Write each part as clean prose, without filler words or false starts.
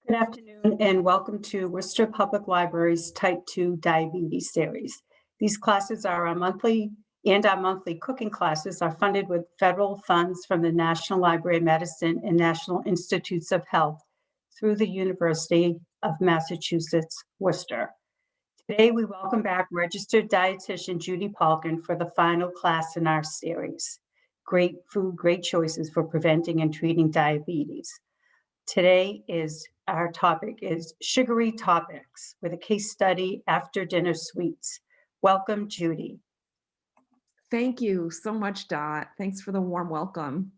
Good afternoon and welcome to Worcester Public Library's Type 2 Diabetes Series. These classes are our monthly cooking classes are funded with federal funds from the National Library of Medicine and National Institutes of Health through the University of Massachusetts, Worcester. Today, we welcome back registered dietitian Judy Palken for the final class in our series. Great food, great choices for preventing and treating diabetes. Today our topic is sugary topics with a case study after dinner sweets. Welcome, Judy. Thank you so much, Dot. Thanks for the warm welcome.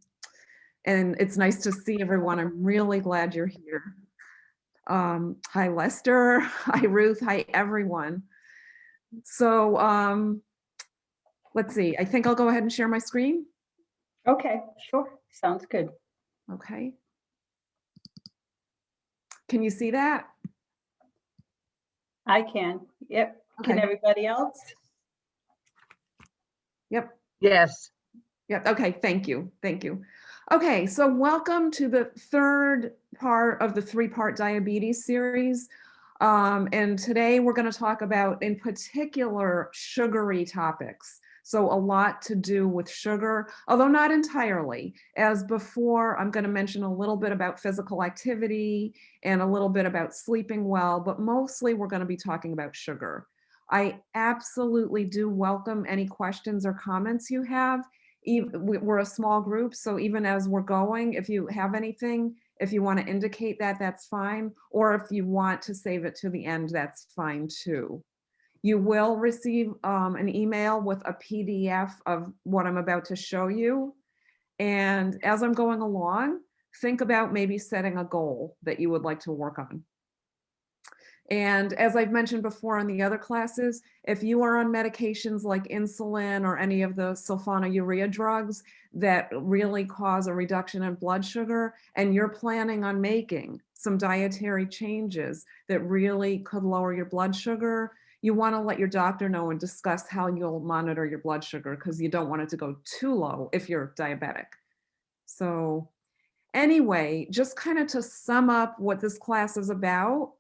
And it's nice to see everyone. I'm really glad you're here. Hi, Lester. Hi, Ruth. Hi, everyone. So let's see. I think I'll go ahead and share my screen. Okay, sure. Sounds good. Okay. Can you see that? I can. Yep. Okay. Can everybody else? Yep. Yes. Yep. Okay. Thank you. Thank you. Okay. So welcome to the third part of the three-part diabetes series. And today we're going to talk about, in particular, sugary topics. So a lot to do with sugar, although not entirely. As before, I'm going to mention a little bit about physical activity and a little bit about sleeping well, but mostly we're going to be talking about sugar. I absolutely do welcome any questions or comments you have. We're a small group, so even as we're going, if you have anything, if you want to indicate that, that's fine. Or if you want to save it to the end, that's fine too. You will receive an email with a PDF of what I'm about to show you. And as I'm going along, think about maybe setting a goal that you would like to work on. And as I've mentioned before in the other classes, if you are on medications like insulin or any of the sulfonylurea drugs that really cause a reduction in blood sugar, and you're planning on making some dietary changes that really could lower your blood sugar, you want to let your doctor know and discuss how you'll monitor your blood sugar, because you don't want it to go too low if you're diabetic. So anyway, just kind of to sum up what this class is about,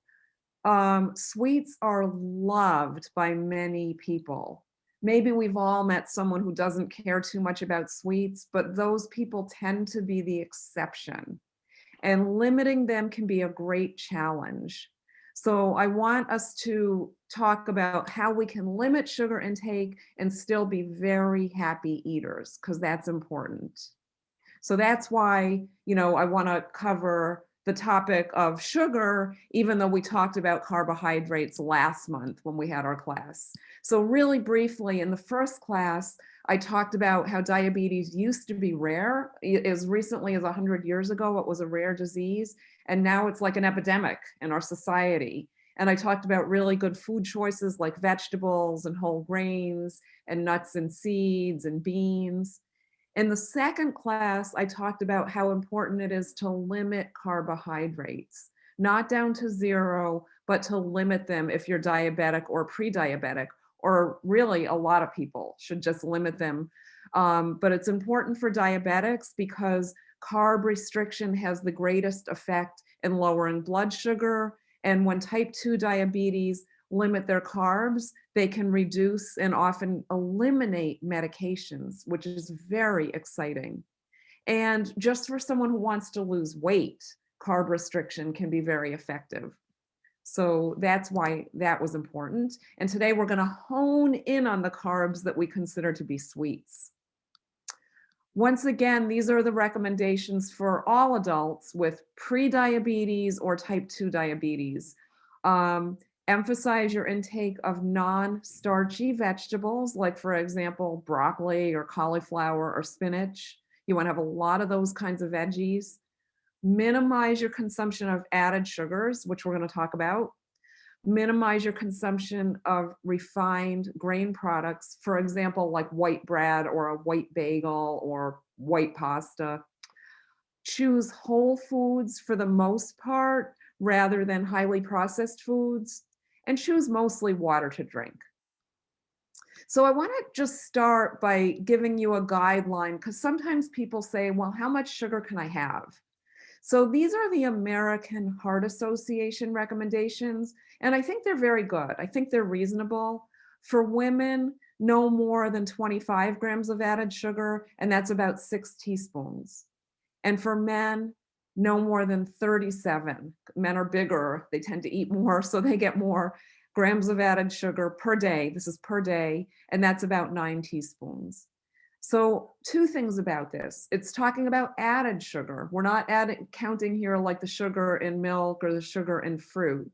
sweets are loved by many people. Maybe we've all met someone who doesn't care too much about sweets, but those people tend to be the exception. And limiting them can be a great challenge. So I want us to talk about how we can limit sugar intake and still be very happy eaters, because that's important. So that's why, I want to cover the topic of sugar, even though we talked about carbohydrates last month when we had our class. So really briefly, in the first class, I talked about how diabetes used to be rare. As recently as 100 years ago, it was a rare disease, and now it's like an epidemic in our society. And I talked about really good food choices like vegetables and whole grains and nuts and seeds and beans. In the second class, I talked about how important it is to limit carbohydrates, not down to zero, but to limit them if you're diabetic or pre-diabetic, or really a lot of people should just limit them. But it's important for diabetics because carb restriction has the greatest effect in lowering blood sugar. And when type 2 diabetes limit their carbs, they can reduce and often eliminate medications, which is very exciting. And just for someone who wants to lose weight, carb restriction can be very effective. So that's why that was important. And today we're going to hone in on the carbs that we consider to be sweets. Once again, these are the recommendations for all adults with pre-diabetes or type 2 diabetes. Emphasize your intake of non-starchy vegetables, like, for example, broccoli or cauliflower or spinach. You want to have a lot of those kinds of veggies. Minimize your consumption of added sugars, which we're going to talk about. Minimize your consumption of refined grain products, for example, like white bread or a white bagel or white pasta. Choose whole foods for the most part, rather than highly processed foods, and choose mostly water to drink. So I want to just start by giving you a guideline, because sometimes people say, well, how much sugar can I have? So these are the American Heart Association recommendations, and I think they're very good. I think they're reasonable. For women, no more than 25 grams of added sugar, and that's about 6 teaspoons. And for men, no more than 37. Men are bigger, they tend to eat more, so they get more grams of added sugar per day. This is per day, and that's about 9 teaspoons. So 2 things about this. It's talking about added sugar. We're not counting here like the sugar in milk or the sugar in fruit.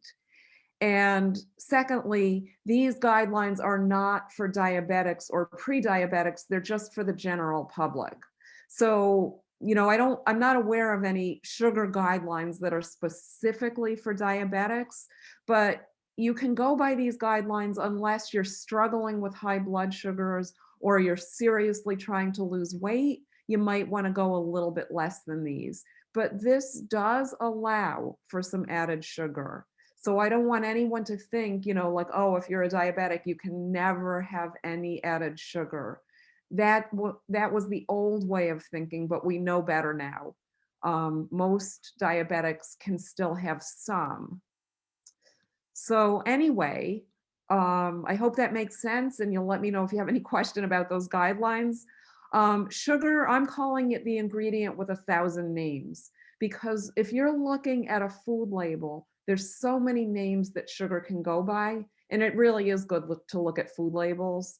And secondly, these guidelines are not for diabetics or pre-diabetics, they're just for the general public. So, I'm not aware of any sugar guidelines that are specifically for diabetics, but you can go by these guidelines unless you're struggling with high blood sugars or you're seriously trying to lose weight. You might want to go a little bit less than these, but this does allow for some added sugar. So I don't want anyone to think, like, oh, if you're a diabetic, you can never have any added sugar. That was the old way of thinking, but we know better now. Most diabetics can still have some. So anyway, I hope that makes sense, and you'll let me know if you have any question about those guidelines. Sugar, I'm calling it the ingredient with 1,000 names, because if you're looking at a food label, there's so many names that sugar can go by, and it really is good to look at food labels.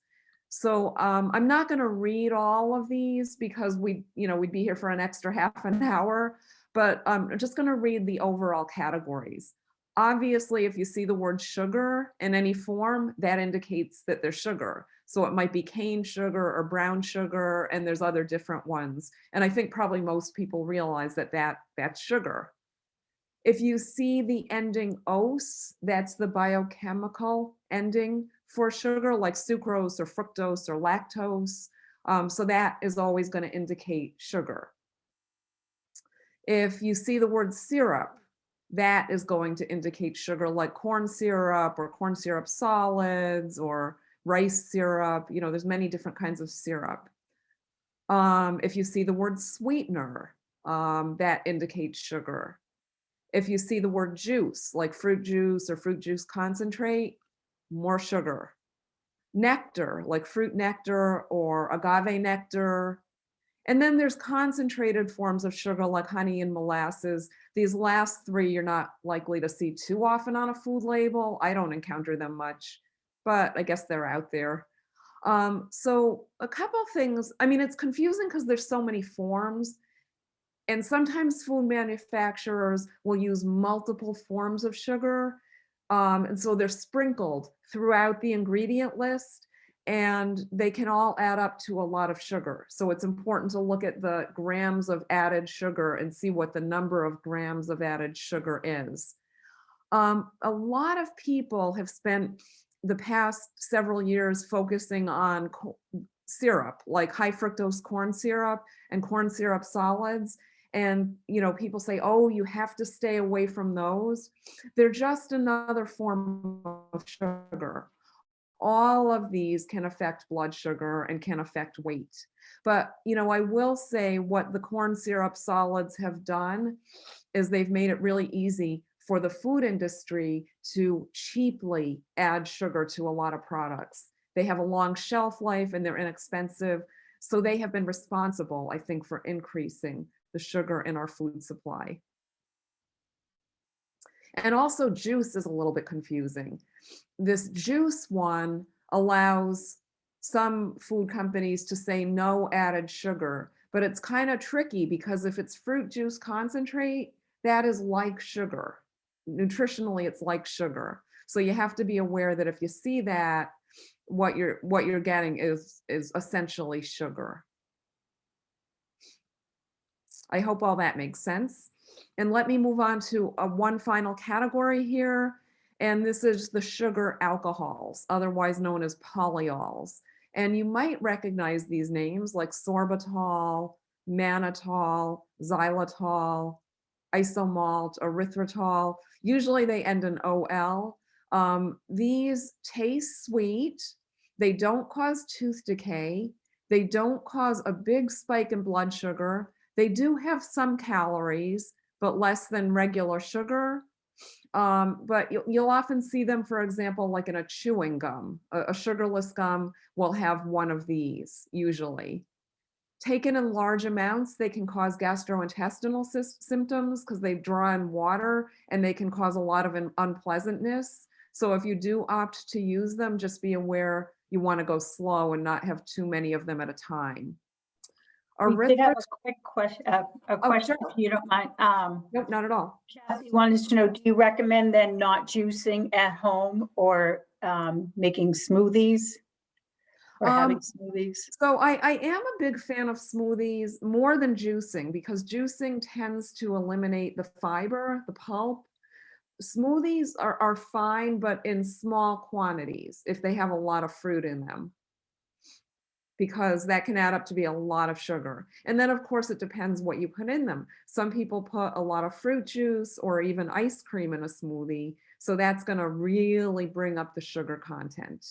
So I'm not going to read all of these because we'd be here for an extra half an hour, but I'm just going to read the overall categories. Obviously, if you see the word sugar in any form, that indicates that there's sugar. So it might be cane sugar or brown sugar, and there's other different ones. And I think probably most people realize that that's sugar. If you see the ending ose, that's the biochemical ending for sugar, like sucrose or fructose or lactose. So that is always going to indicate sugar. If you see the word syrup, that is going to indicate sugar, like corn syrup or corn syrup solids or rice syrup. There's many different kinds of syrup. If you see the word sweetener, that indicates sugar. If you see the word juice, like fruit juice or fruit juice concentrate, more sugar. Nectar, like fruit nectar or agave nectar. And then there's concentrated forms of sugar like honey and molasses. These last 3 you're not likely to see too often on a food label. I don't encounter them much, but I guess they're out there. So a couple things, it's confusing because there's so many forms. And sometimes food manufacturers will use multiple forms of sugar. And so they're sprinkled throughout the ingredient list, and they can all add up to a lot of sugar. So it's important to look at the grams of added sugar and see what the number of grams of added sugar is. A lot of people have spent the past several years focusing on syrup, like high fructose corn syrup and corn syrup solids. And, people say, oh, you have to stay away from those. They're just another form of sugar. All of these can affect blood sugar and can affect weight. But, I will say what the corn syrup solids have done is they've made it really easy for the food industry to cheaply add sugar to a lot of products. They have a long shelf life and they're inexpensive. So they have been responsible, I think, for increasing the sugar in our food supply. And also juice is a little bit confusing. This juice one allows some food companies to say no added sugar, but it's kind of tricky because if it's fruit juice concentrate, that is like sugar. Nutritionally, it's like sugar. So you have to be aware that if you see that, what you're getting is essentially sugar. I hope all that makes sense. And let me move on to one final category here. And this is the sugar alcohols, otherwise known as polyols. And you might recognize these names like sorbitol, mannitol, xylitol, isomalt, erythritol. Usually they end in OL. These taste sweet. They don't cause tooth decay. They don't cause a big spike in blood sugar. They do have some calories, but less than regular sugar. But you'll often see them, for example, like in a chewing gum. A sugarless gum will have one of these usually. Taken in large amounts, they can cause gastrointestinal symptoms because they draw in water and they can cause a lot of unpleasantness. So if you do opt to use them, just be aware you want to go slow and not have too many of them at a time. We did have a quick question, Sure. if you don't mind. Nope, not at all. Kathy wanted to know, do you recommend then not juicing at home or making smoothies or having smoothies? So I am a big fan of smoothies more than juicing because juicing tends to eliminate the fiber, the pulp. Smoothies are fine, but in small quantities if they have a lot of fruit in them, because that can add up to be a lot of sugar. And then of course it depends what you put in them. Some people put a lot of fruit juice or even ice cream in a smoothie, so that's going to really bring up the sugar content.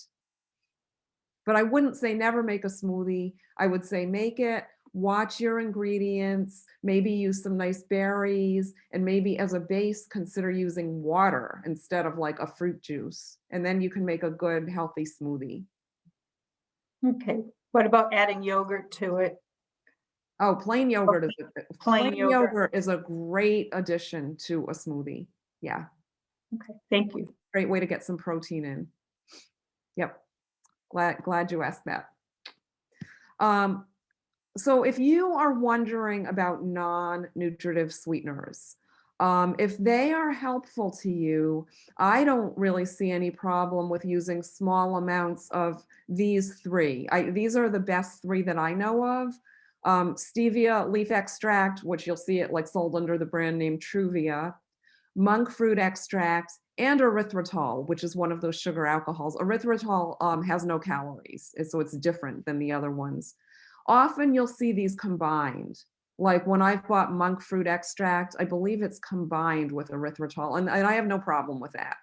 But I wouldn't say never make a smoothie. I would say make it, watch your ingredients, maybe use some nice berries, and maybe as a base, consider using water instead of like a fruit juice. And then you can make a good, healthy smoothie. Okay. What about adding yogurt to it? Oh, plain yogurt is Plain yogurt is a great addition to a smoothie. Yeah. Okay, thank you. Great way to get some protein in. Yep. Glad you asked that. So if you are wondering about non-nutritive sweeteners, if they are helpful to you, I don't really see any problem with using small amounts of these three. These are the best three that I know of. Stevia leaf extract, which you'll see it like sold under the brand name Truvia, monk fruit extract, and erythritol, which is one of those sugar alcohols. Erythritol has no calories, so it's different than the other ones. Often you'll see these combined. Like when I've bought monk fruit extract, I believe it's combined with erythritol, and I have no problem with that.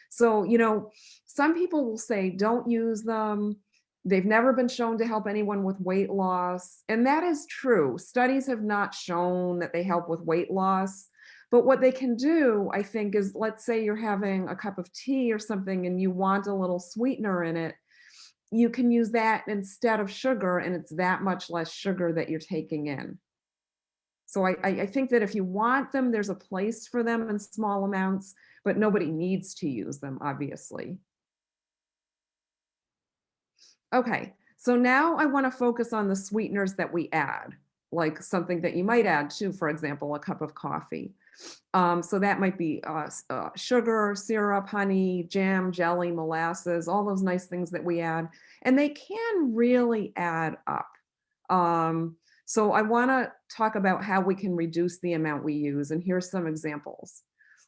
So, you know, some people will say, don't use them. They've never been shown to help anyone with weight loss. And that is true. Studies have not shown that they help with weight loss. But what they can do, I think, is let's say you're having a cup of tea or something and you want a little sweetener in it. You can use that instead of sugar, and it's that much less sugar that you're taking in. So I think that if you want them, there's a place for them in small amounts, but nobody needs to use them, obviously. Okay, so now I want to focus on the sweeteners that we add, like something that you might add to, for example, a cup of coffee. So that might be sugar, syrup, honey, jam, jelly, molasses, all those nice things that we add. And they can really add up. So I want to talk about how we can reduce the amount we use. And here's some examples.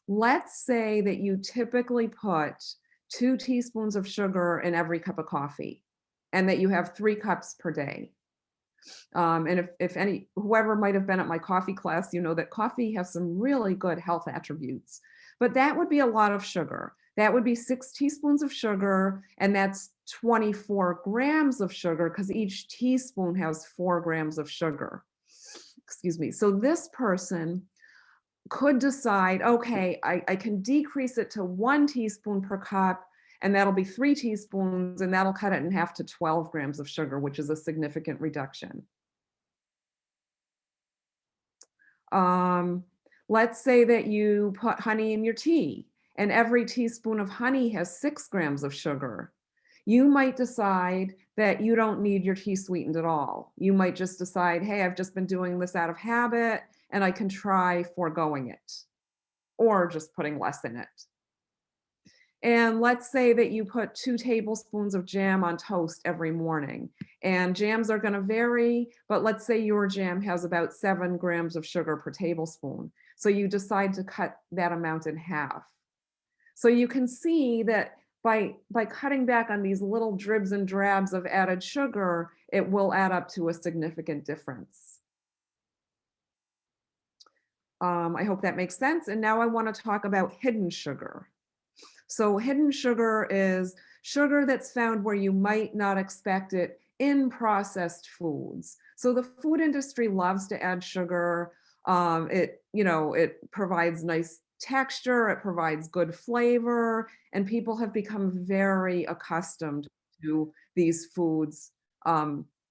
Let's say that you typically put 2 teaspoons of sugar in every cup of coffee, and that you have 3 cups per day. And if whoever might have been at my coffee class, you know that coffee has some really good health attributes, but that would be a lot of sugar. That would be 6 teaspoons of sugar, and that's 24 grams of sugar because each teaspoon has 4 grams of sugar. Excuse me. So this person could decide, okay, I can decrease it to 1 teaspoon per cup, and that'll be 3 teaspoons, and that'll cut it in half to 12 grams of sugar, which is a significant reduction. Let's say that you put honey in your tea, and every teaspoon of honey has 6 grams of sugar. You might decide that you don't need your tea sweetened at all. You might just decide, hey, I've just been doing this out of habit, and I can try foregoing it, or just putting less in it. And let's say that you put 2 tablespoons of jam on toast every morning. And jams are going to vary, but let's say your jam has about 7 grams of sugar per tablespoon. So you decide to cut that amount in half. So you can see that by cutting back on these little dribs and drabs of added sugar, it will add up to a significant difference. I hope that makes sense. And now I want to talk about hidden sugar. So hidden sugar is sugar that's found where you might not expect it in processed foods. So the food industry loves to add sugar. It provides nice texture, it provides good flavor, and people have become very accustomed to these foods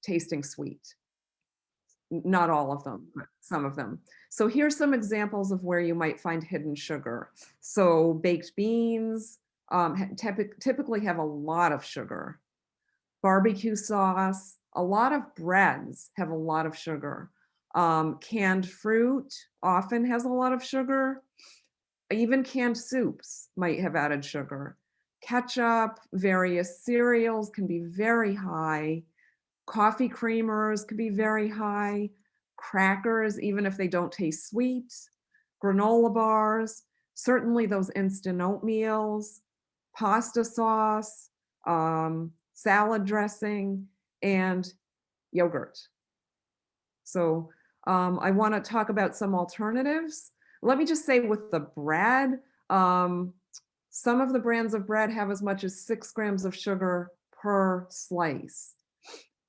tasting sweet. Not all of them, but some of them. So here's some examples of where you might find hidden sugar. So baked beans typically have a lot of sugar. Barbecue sauce, a lot of breads have a lot of sugar. Canned fruit often has a lot of sugar. Even canned soups might have added sugar. Ketchup, various cereals can be very high. Coffee creamers can be very high. Crackers, even if they don't taste sweet. Granola bars, certainly those instant oatmeals, pasta sauce, salad dressing, and yogurt. So I want to talk about some alternatives. Let me just say with the bread, some of the brands of bread have as much as 6 grams of sugar per slice.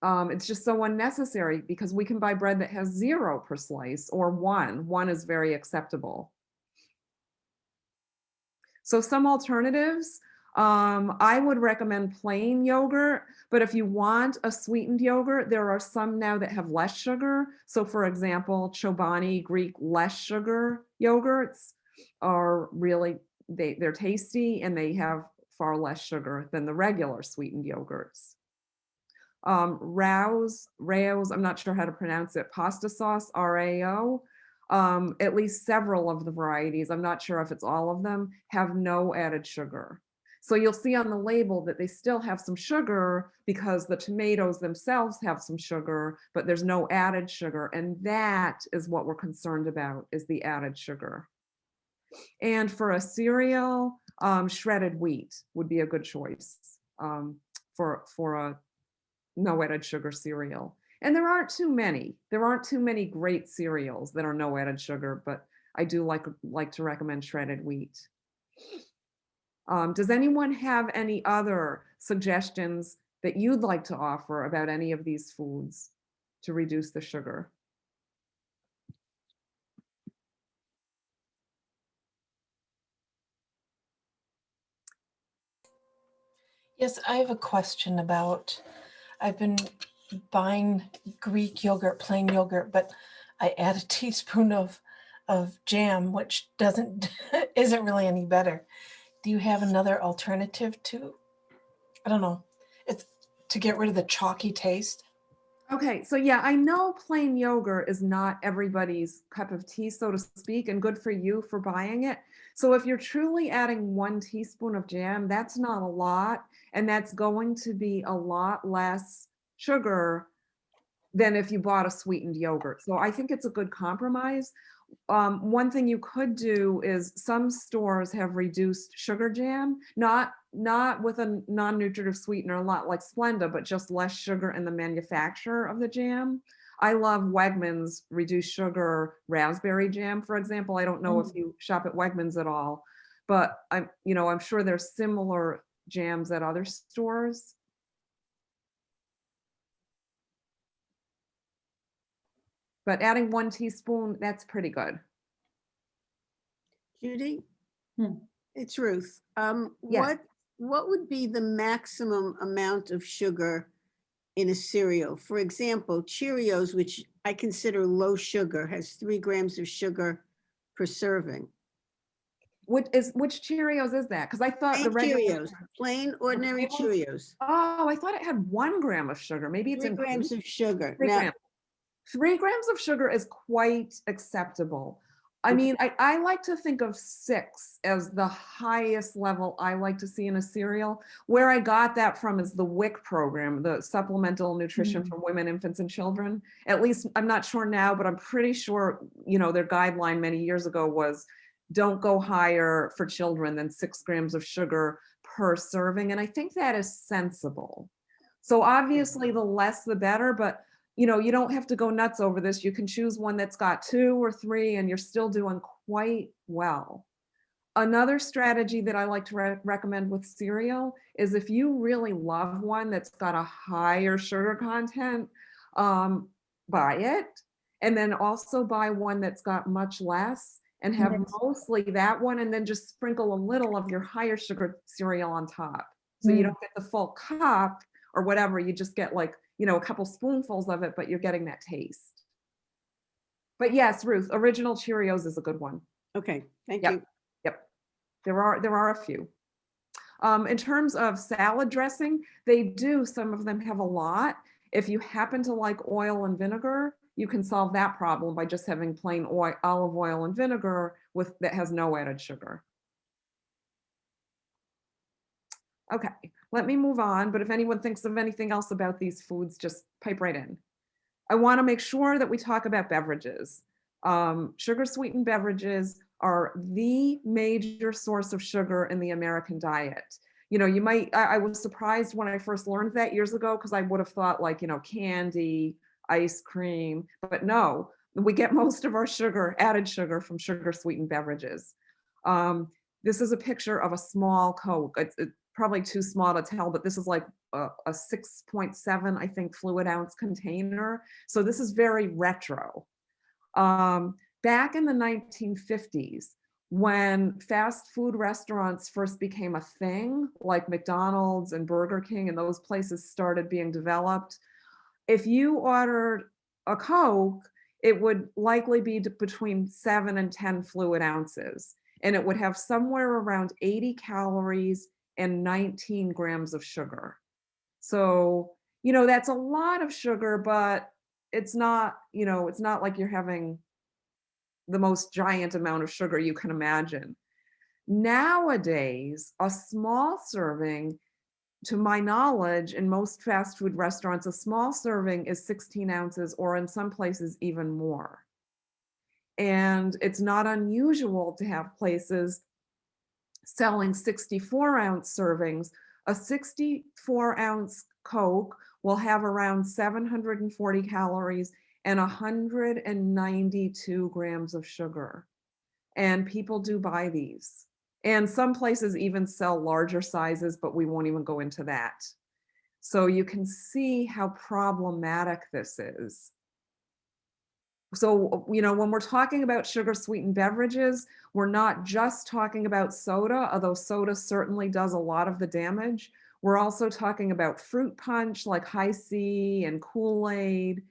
It's just so unnecessary because we can buy bread that has 0 per slice or 1. 1 is very acceptable. So some alternatives, I would recommend plain yogurt, but if you want a sweetened yogurt, there are some now that have less sugar. So for example, Chobani Greek less sugar yogurts are really, they're tasty and they have far less sugar than the regular sweetened yogurts. Rao's, I'm not sure how to pronounce it, pasta sauce, RAO, at least several of the varieties, I'm not sure if it's all of them, have no added sugar. So you'll see on the label that they still have some sugar because the tomatoes themselves have some sugar, but there's no added sugar. And that is what we're concerned about, is the added sugar. And for a cereal, shredded wheat would be a good choice for a no added sugar cereal. And there aren't too many. There aren't too many great cereals that are no added sugar, but I do like to recommend shredded wheat. Does anyone have any other suggestions that you'd like to offer about any of these foods to reduce the sugar? Yes, I have a question about, I've been buying Greek yogurt, plain yogurt, but I add a teaspoon of jam, which isn't really any better. Do you have another alternative to, I don't know, it's to get rid of the chalky taste? Okay, so yeah, I know plain yogurt is not everybody's cup of tea, so to speak, and good for you for buying it. So if you're truly adding 1 teaspoon of jam, that's not a lot, and that's going to be a lot less sugar than if you bought a sweetened yogurt. So I think it's a good compromise. One thing you could do is some stores have reduced sugar jam, not with a non-nutritive sweetener, a lot like Splenda, but just less sugar in the manufacture of the jam. I love Wegmans reduced sugar raspberry jam, for example. I don't know if you shop at Wegmans at all, but I'm sure there's similar jams at other stores. But adding 1 teaspoon, that's pretty good. Judy, Hmm. it's Ruth. Yes. What would be the maximum amount of sugar in a cereal? For example, Cheerios, which I consider low sugar, has 3 grams of sugar per serving. Which Cheerios is that? Because I thought the Plain regular Cheerios, plain ordinary Cheerios. Oh, I thought it had 1 gram of sugar. Maybe it's 3 in grams of sugar. 3 Now, grams. 3 grams of sugar is quite acceptable. I mean, I like to think of 6 as the highest level I like to see in a cereal. Where I got that from is the WIC program, the Supplemental Nutrition for Women, Infants, and Children. At least, I'm not sure now, but I'm pretty sure, their guideline many years ago was don't go higher for children than 6 grams of sugar per serving. And I think that is sensible. So obviously the less the better, but you don't have to go nuts over this. You can choose one that's got 2 or 3 and you're still doing quite well. Another strategy that I like to recommend with cereal is if you really love one that's got a higher sugar content, buy it. And then also buy one that's got much less and have mostly that one, and then just sprinkle a little of your higher sugar cereal on top. So you don't get the full cup or whatever, you just get like, a couple spoonfuls of it, but you're getting that taste. But yes, Ruth, original Cheerios is a good one. Okay, thank Yep. you. Yep. There are a few. In terms of salad dressing, some of them have a lot. If you happen to like oil and vinegar, you can solve that problem by just having plain olive oil and vinegar that has no added sugar. Okay, let me move on, but if anyone thinks of anything else about these foods, just pipe right in. I want to make sure that we talk about beverages. Sugar sweetened beverages are the major source of sugar in the American diet. I was surprised when I first learned that years ago, because I would have thought like, candy, ice cream, but no, we get most of our added sugar from sugar sweetened beverages. This is a picture of a small Coke. It's probably too small to tell, but this is like a 6.7, I think, fluid ounce container. So this is very retro. Back in the 1950s, when fast food restaurants first became a thing, like McDonald's and Burger King and those places started being developed, if you ordered a Coke, it would likely be between 7 and 10 fluid ounces. And it would have somewhere around 80 calories and 19 grams of sugar. So, that's a lot of sugar, but it's not like you're having the most giant amount of sugar you can imagine. Nowadays, a small serving, to my knowledge, in most fast food restaurants, a small serving is 16 ounces, or in some places even more. And it's not unusual to have places selling 64-ounce servings. A 64-ounce Coke will have around 740 calories and 192 grams of sugar. And people do buy these. And some places even sell larger sizes, but we won't even go into that. So you can see how problematic this is. So, when we're talking about sugar sweetened beverages, we're not just talking about soda, although soda certainly does a lot of the damage. We're also talking about fruit punch like High C and Kool-Aid.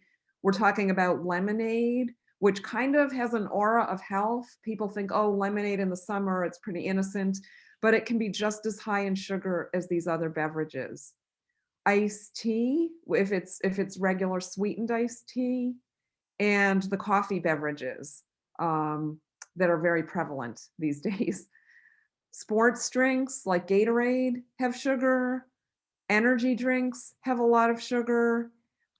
We're talking about lemonade, which kind of has an aura of health. People think, oh, lemonade in the summer, it's pretty innocent, but it can be just as high in sugar as these other beverages. Iced tea, if it's regular sweetened iced tea, and the coffee beverages that are very prevalent these days. Sports drinks like Gatorade have sugar, energy drinks have a lot of sugar,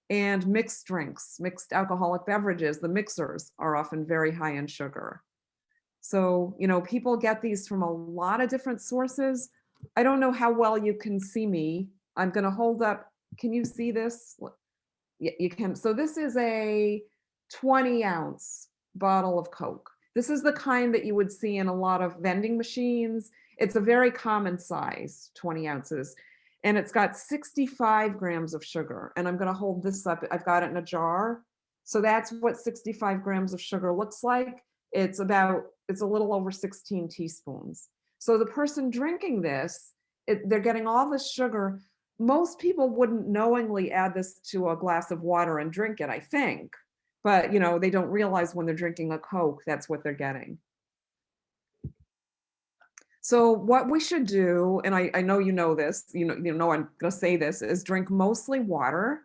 and mixed drinks, mixed alcoholic beverages, the mixers, are often very high in sugar. So, people get these from a lot of different sources. I don't know how well you can see me. I'm going to hold up. Can you see this? Yeah, you can. So this is a 20-ounce bottle of Coke. This is the kind that you would see in a lot of vending machines. It's a very common size, 20 ounces. And it's got 65 grams of sugar. And I'm going to hold this up. I've got it in a jar. So that's what 65 grams of sugar looks like. It's a little over 16 teaspoons. So the person drinking this, they're getting all this sugar. Most people wouldn't knowingly add this to a glass of water and drink it, I think. But, they don't realize when they're drinking a Coke, that's what they're getting. So what we should do, and I know you know this, I'm going to say this, is drink mostly water.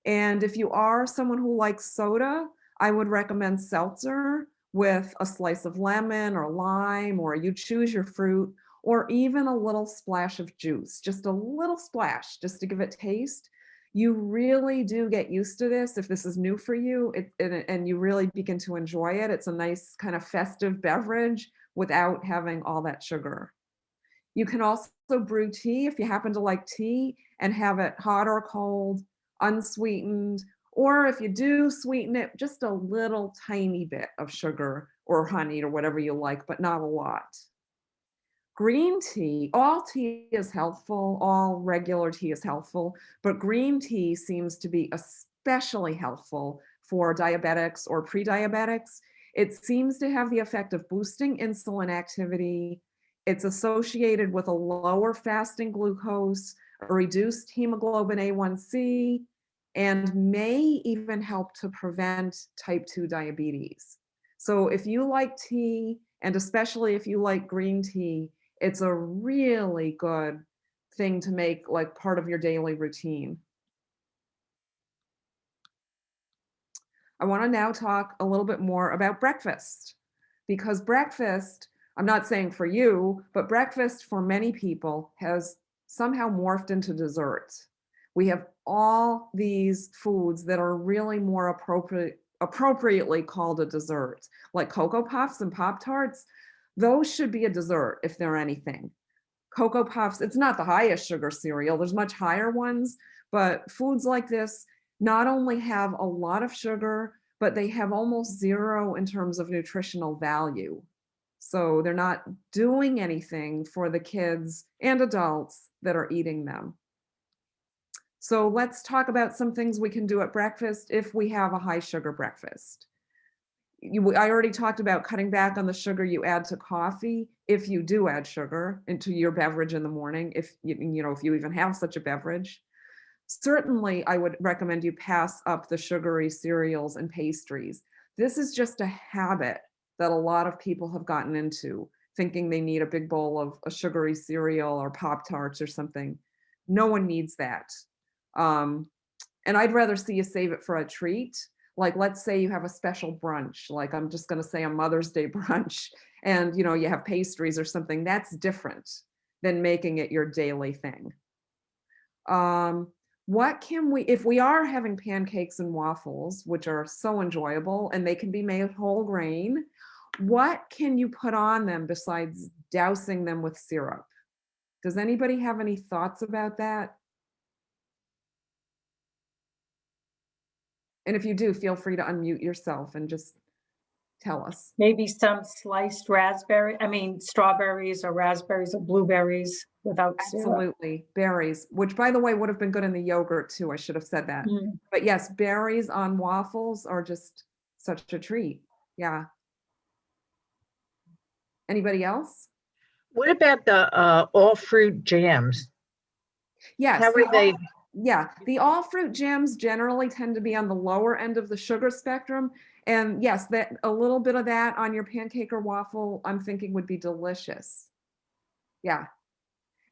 And if you are someone who likes soda, I would recommend seltzer with a slice of lemon or lime, or you choose your fruit, or even a little splash of juice, just a little splash, just to give it taste. You really do get used to this if this is new for you, and you really begin to enjoy it. It's a nice kind of festive beverage without having all that sugar. You can also brew tea if you happen to like tea, and have it hot or cold, unsweetened, or if you do sweeten it, just a little tiny bit of sugar or honey or whatever you like, but not a lot. Green tea, all tea is helpful, all regular tea is helpful, but green tea seems to be especially helpful for diabetics or pre-diabetics. It seems to have the effect of boosting insulin activity. It's associated with a lower fasting glucose, a reduced hemoglobin A1C, and may even help to prevent type 2 diabetes. So if you like tea, and especially if you like green tea, it's a really good thing to make like part of your daily routine. I want to now talk a little bit more about breakfast, because breakfast, I'm not saying for you, but breakfast for many people has somehow morphed into dessert. We have all these foods that are really more appropriately called a dessert, like Cocoa Puffs and Pop-Tarts. Those should be a dessert if they're anything. Cocoa Puffs, it's not the highest sugar cereal, there's much higher ones, but foods like this not only have a lot of sugar, but they have almost zero in terms of nutritional value. So they're not doing anything for the kids and adults that are eating them. So let's talk about some things we can do at breakfast if we have a high sugar breakfast. I already talked about cutting back on the sugar you add to coffee, if you do add sugar into your beverage in the morning, if you even have such a beverage. Certainly, I would recommend you pass up the sugary cereals and pastries. This is just a habit that a lot of people have gotten into, thinking they need a big bowl of a sugary cereal or Pop-Tarts or something. No one needs that. And I'd rather see you save it for a treat. Like, let's say you have a special brunch, like I'm just going to say a Mother's Day brunch, and you have pastries or something. That's different than making it your daily thing. What can we, if we are having pancakes and waffles, which are so enjoyable and they can be made whole grain, what can you put on them besides dousing them with syrup? Does anybody have any thoughts about that? And if you do, feel free to unmute yourself and just tell us. Maybe some sliced strawberries or raspberries or blueberries without syrup. Absolutely. Berries, which by the way would have been good in the yogurt too. I should have said that. But yes, berries on waffles are just such a treat. Yeah. Anybody else? What about the all fruit jams? Yes. How are they? Yeah, the all fruit jams generally tend to be on the lower end of the sugar spectrum. And yes, that a little bit of that on your pancake or waffle, I'm thinking would be delicious. Yeah.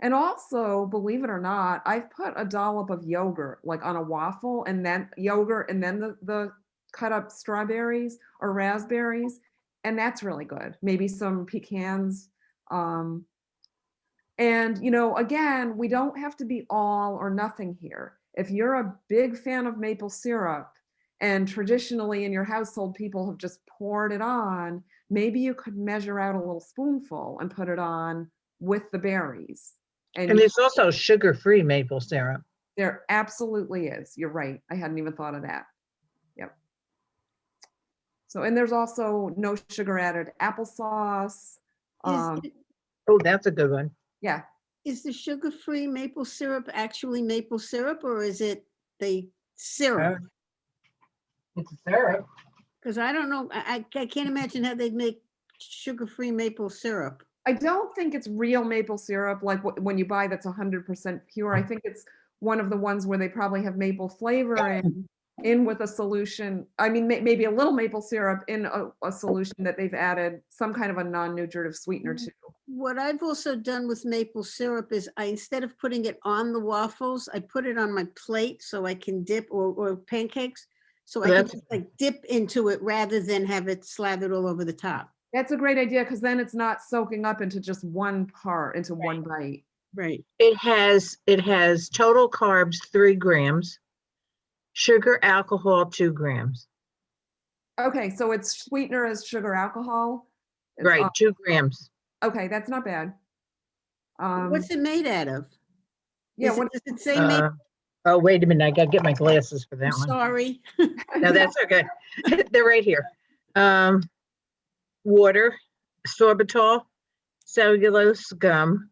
And also, believe it or not, I've put a dollop of yogurt like on a waffle, and then yogurt, and then the cut up strawberries or raspberries. And that's really good. Maybe some pecans. And, again, we don't have to be all or nothing here. If you're a big fan of maple syrup and traditionally in your household, people have just poured it on, maybe you could measure out a little spoonful and put it on with the berries. And there's also sugar-free maple syrup. There absolutely is. You're right. I hadn't even thought of that. Yep. So, and there's also no sugar added applesauce. Oh, that's a good one. Yeah. Is the sugar-free maple syrup actually maple syrup, or is it the syrup? It's a syrup. Because I don't know, I can't imagine how they'd make sugar-free maple syrup. I don't think it's real maple syrup like when you buy that's 100% pure. I think it's one of the ones where they probably have maple flavor in with a solution. I mean, maybe a little maple syrup in a solution that they've added some kind of a non-nutritive sweetener to. What I've also done with maple syrup is instead of putting it on the waffles, I put it on my plate so I can dip, or pancakes, so I can just like dip into it rather than have it slathered all over the top. That's a great idea, because then it's not soaking up into just one part, into one bite. Right. It has total carbs 3 grams, sugar, alcohol 2 grams. Okay, so its sweetener is sugar alcohol. Right, 2 grams. Okay, that's not bad. What's it made out of? Yeah, Does it say maple? Oh, wait a minute. I got to get my glasses for that one. Sorry. No, that's okay. They're right here. Water, sorbitol, cellulose gum,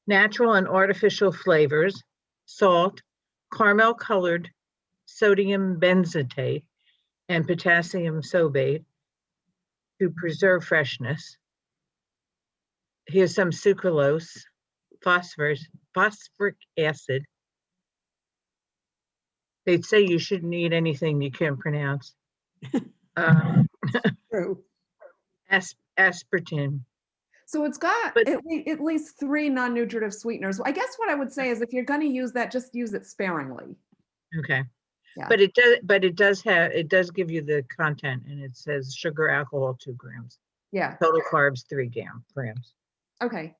natural and artificial flavors, salt, caramel colored sodium benzoate, and potassium sobate to preserve freshness. Here's some sucralose, phosphoric acid. They'd say you shouldn't eat anything you can't pronounce. True. Aspartame. So it's got But- at least 3 non-nutritive sweeteners. I guess what I would say is if you're going to use that, just use it sparingly. Okay. Yeah. But it does give you the content, and it says sugar, alcohol, 2 grams. Yeah. Total carbs, 3 grams. Okay.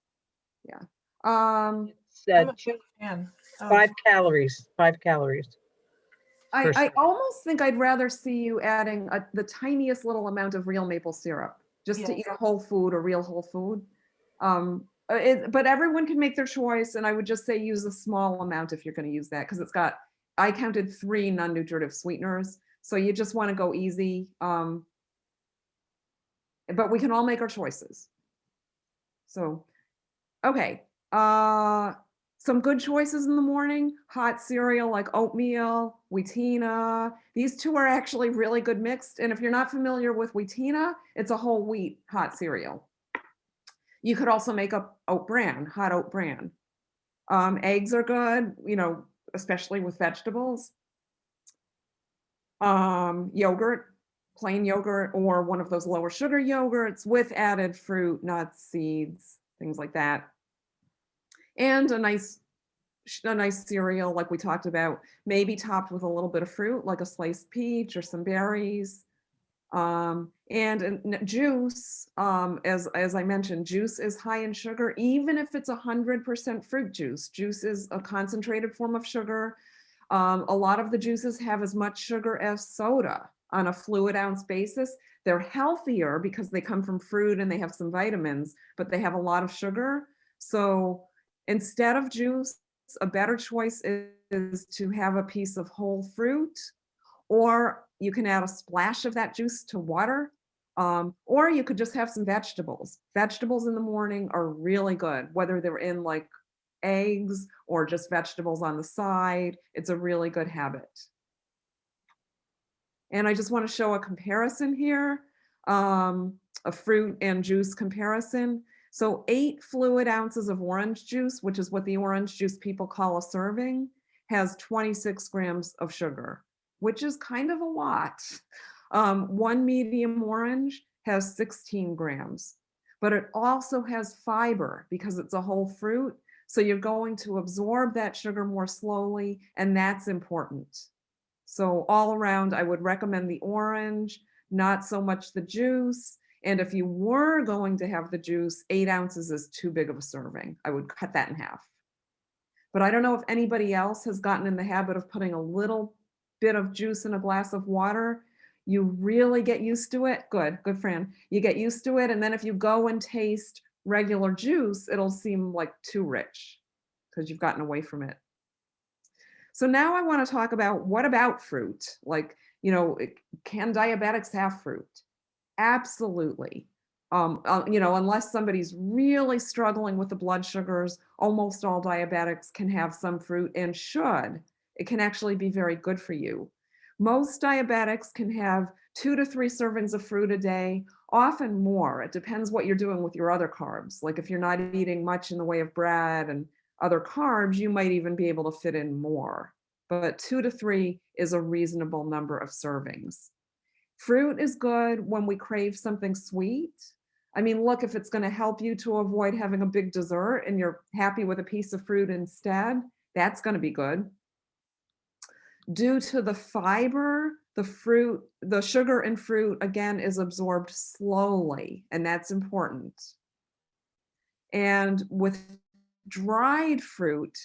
Yeah. I'm a big fan of- 5 calories. 5 calories. I Percent. almost think I'd rather see you adding the tiniest little amount of real maple syrup just to Yes. eat a whole food, a real whole food. But everyone can make their choice, and I would just say use a small amount if you're going to use that, because I counted 3 non-nutritive sweeteners, so you just want to go easy. But we can all make our choices. So, okay. Some good choices in the morning: hot cereal like oatmeal, Wheatina. These 2 are actually really good mixed. And if you're not familiar with Wheatina, it's a whole wheat hot cereal. You could also make up oat bran, hot oat bran. Eggs are good, especially with vegetables. Yogurt, plain yogurt, or one of those lower sugar yogurts with added fruit, nuts, seeds, things like that. And a nice cereal like we talked about, maybe topped with a little bit of fruit like a sliced peach or some berries. And juice, as I mentioned, juice is high in sugar, even if it's 100% fruit juice. Juice is a concentrated form of sugar. A lot of the juices have as much sugar as soda on a fluid ounce basis. They're healthier because they come from fruit and they have some vitamins, but they have a lot of sugar. So instead of juice, a better choice is to have a piece of whole fruit, or you can add a splash of that juice to water, or you could just have some vegetables. Vegetables in the morning are really good, whether they're in like eggs or just vegetables on the side. It's a really good habit. And I just want to show a comparison here, a fruit and juice comparison. So 8 fluid ounces of orange juice, which is what the orange juice people call a serving, has 26 grams of sugar, which is kind of a lot. 1 medium orange has 16 grams, but it also has fiber because it's a whole fruit. So you're going to absorb that sugar more slowly, and that's important. So all around, I would recommend the orange, not so much the juice. And if you were going to have the juice, 8 ounces is too big of a serving. I would cut that in half. But I don't know if anybody else has gotten in the habit of putting a little bit of juice in a glass of water. You really get used to it. Good, Fran. You get used to it. And then if you go and taste regular juice, it'll seem like too rich because you've gotten away from it. So now I want to talk about what about fruit? Like, can diabetics have fruit? Absolutely. Unless somebody's really struggling with the blood sugars, almost all diabetics can have some fruit and should. It can actually be very good for you. Most diabetics can have 2 to 3 servings of fruit a day, often more. It depends what you're doing with your other carbs. Like if you're not eating much in the way of bread and other carbs, you might even be able to fit in more. But 2 to 3 is a reasonable number of servings. Fruit is good when we crave something sweet. I mean, look, if it's going to help you to avoid having a big dessert and you're happy with a piece of fruit instead, that's going to be good. Due to the fiber, the sugar in fruit, again, is absorbed slowly, and that's important. And with dried fruit,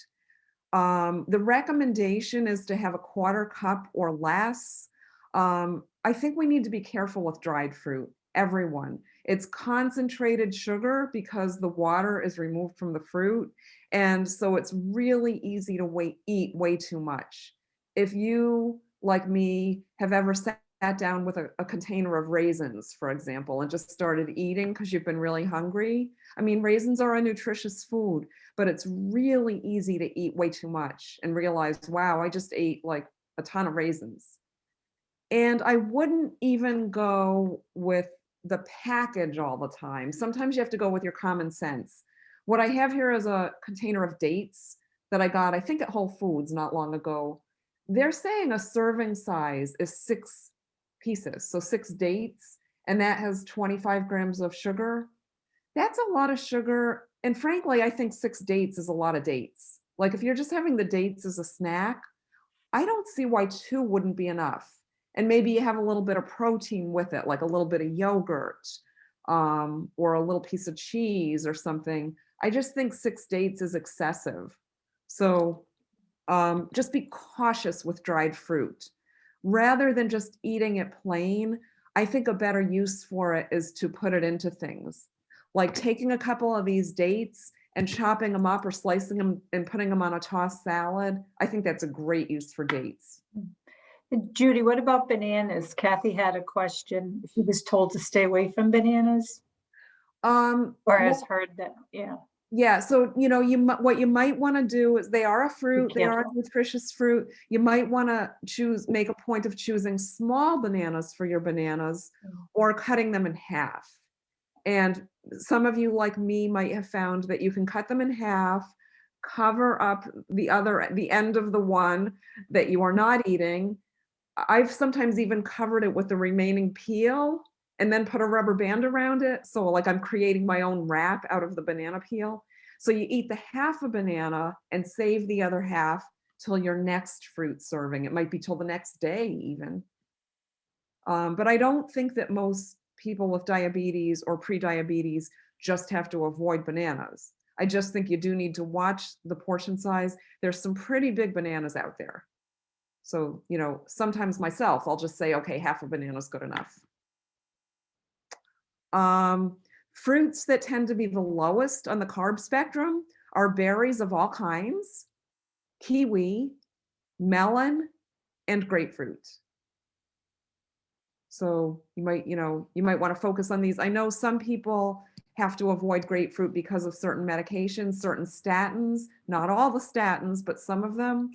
the recommendation is to have a 1/4 cup or less. I think we need to be careful with dried fruit, everyone. It's concentrated sugar because the water is removed from the fruit. And so it's really easy to eat way too much. If you, like me, have ever sat down with a container of raisins, for example, and just started eating because you've been really hungry. I mean, raisins are a nutritious food, but it's really easy to eat way too much and realize, wow, I just ate like a ton of raisins. And I wouldn't even go with the package all the time. Sometimes you have to go with your common sense. What I have here is a container of dates that I got, I think at Whole Foods not long ago. They're saying a serving size is 6 pieces, so 6 dates, and that has 25 grams of sugar. That's a lot of sugar. And frankly, I think 6 dates is a lot of dates. Like if you're just having the dates as a snack, I don't see why 2 wouldn't be enough. And maybe you have a little bit of protein with it, like a little bit of yogurt, or a little piece of cheese or something. I just think 6 dates is excessive. So just be cautious with dried fruit. Rather than just eating it plain, I think a better use for it is to put it into things. Like taking a couple of these dates and chopping them up or slicing them and putting them on a tossed salad. I think that's a great use for dates. Judy, what about bananas? Kathy had a question. She was told to stay away from bananas, or has Well, heard that, yeah. yeah, so what you might want to do is they are a fruit, they are a nutritious fruit. You might want to make a point of choosing small bananas for your bananas or cutting them in half. And some of you like me might have found that you can cut them in half, cover up the end of the one that you are not eating. I've sometimes even covered it with the remaining peel and then put a rubber band around it. So like I'm creating my own wrap out of the banana peel. So you eat the half a banana and save the other half till your next fruit serving. It might be till the next day even. But I don't think that most people with diabetes or pre-diabetes just have to avoid bananas. I just think you do need to watch the portion size. There's some pretty big bananas out there. So, sometimes myself, I'll just say, okay, half a banana is good enough. Fruits that tend to be the lowest on the carb spectrum are berries of all kinds, kiwi, melon, and grapefruit. So you might want to focus on these. I know some people have to avoid grapefruit because of certain medications, certain statins, not all the statins, but some of them.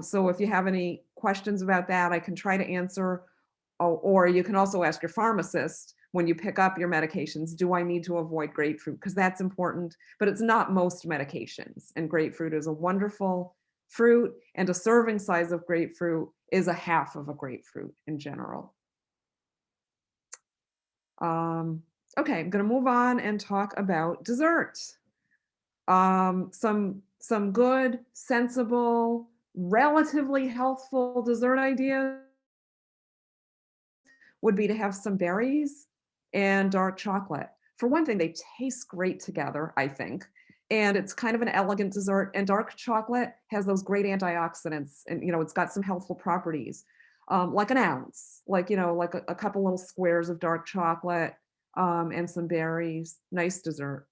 So if you have any questions about that, I can try to answer, or you can also ask your pharmacist when you pick up your medications, do I need to avoid grapefruit? Because that's important, but it's not most medications. And grapefruit is a wonderful fruit, and a serving size of grapefruit is a half of a grapefruit in general. Okay, I'm going to move on and talk about dessert. Some good, sensible, relatively healthful dessert ideas would be to have some berries and dark chocolate. For one thing, they taste great together, I think. And it's kind of an elegant dessert. And dark chocolate has those great antioxidants, and it's got some healthful properties. Like an ounce, like a couple little squares of dark chocolate, and some berries. Nice dessert.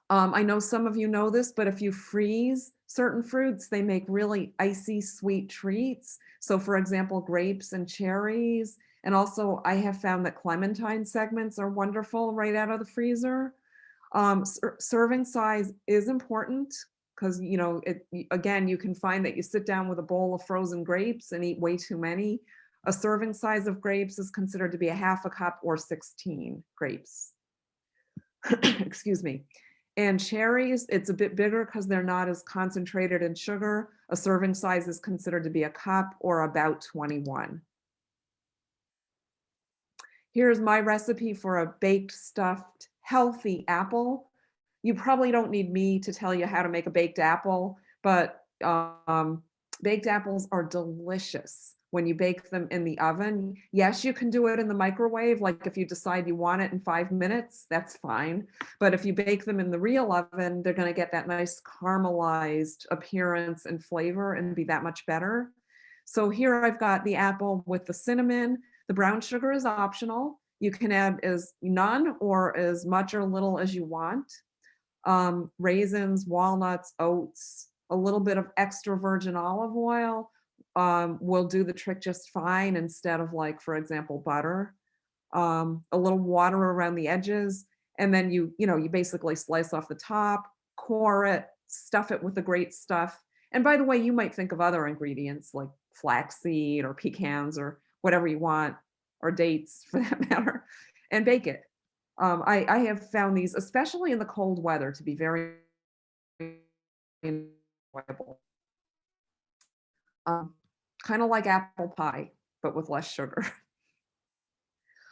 I know some of you know this, but if you freeze certain fruits, they make really icy sweet treats. So for example, grapes and cherries. And also I have found that clementine segments are wonderful right out of the freezer. Serving size is important because, again, you can find that you sit down with a bowl of frozen grapes and eat way too many. A serving size of grapes is considered to be a half a cup or 16 grapes. Excuse me. And cherries, it's a bit bigger because they're not as concentrated in sugar. A serving size is considered to be a cup or about 21. Here's my recipe for a baked, stuffed, healthy apple. You probably don't need me to tell you how to make a baked apple, but baked apples are delicious when you bake them in the oven. Yes, you can do it in the microwave, like if you decide you want it in 5 minutes, that's fine. But if you bake them in the real oven, they're gonna get that nice caramelized appearance and flavor and be that much better. So here I've got the apple with the cinnamon. The brown sugar is optional. You can add as none or as much or little as you want. Raisins, walnuts, oats, a little bit of extra virgin olive oil will do the trick just fine instead of, like, for example, butter. A little water around the edges, and then you basically slice off the top, core it, stuff it with the great stuff. And by the way, you might think of other ingredients like flaxseed or pecans or whatever you want, or dates for that matter, and bake it. I have found these, especially in the cold weather, to be very enjoyable. Kind of like apple pie, but with less sugar.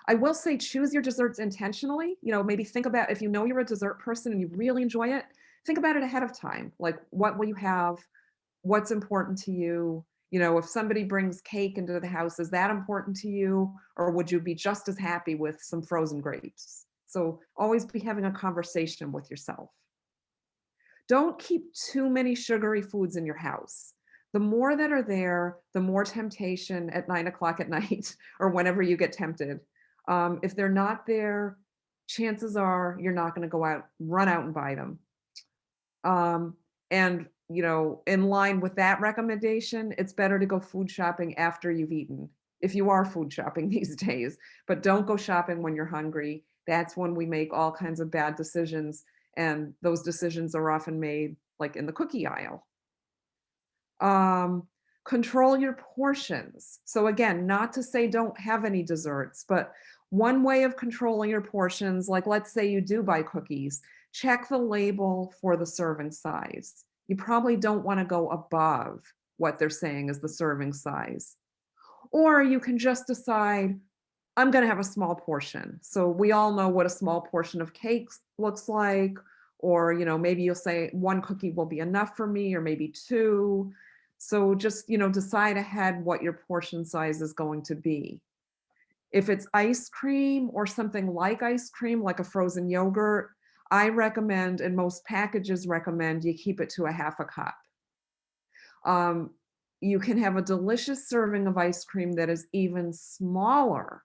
I will say choose your desserts intentionally. You know, maybe think about, if you know you're a dessert person and you really enjoy it, think about it ahead of time. Like, what will you have? What's important to you? You know, if somebody brings cake into the house, is that important to you? Or would you be just as happy with some frozen grapes? So always be having a conversation with yourself. Don't keep too many sugary foods in your house. The more that are there, the more temptation at 9 o'clock at night or whenever you get tempted. If they're not there, chances are you're not going to go out, run out and buy them. And, you know, in line with that recommendation, it's better to go food shopping after you've eaten, if you are food shopping these days. But don't go shopping when you're hungry. That's when we make all kinds of bad decisions. And those decisions are often made like in the cookie aisle. Control your portions. So again, not to say don't have any desserts, but one way of controlling your portions, like let's say you do buy cookies, check the label for the serving size. You probably don't want to go above what they're saying is the serving size. Or you can just decide, I'm going to have a small portion. So we all know what a small portion of cake looks like, or, you know, maybe you'll say one cookie will be enough for me, or maybe two. So just, you know, decide ahead what your portion size is going to be. If it's ice cream or something like ice cream, like a frozen yogurt, I recommend, and most packages recommend, you keep it to a half a cup. You can have a delicious serving of ice cream that is even smaller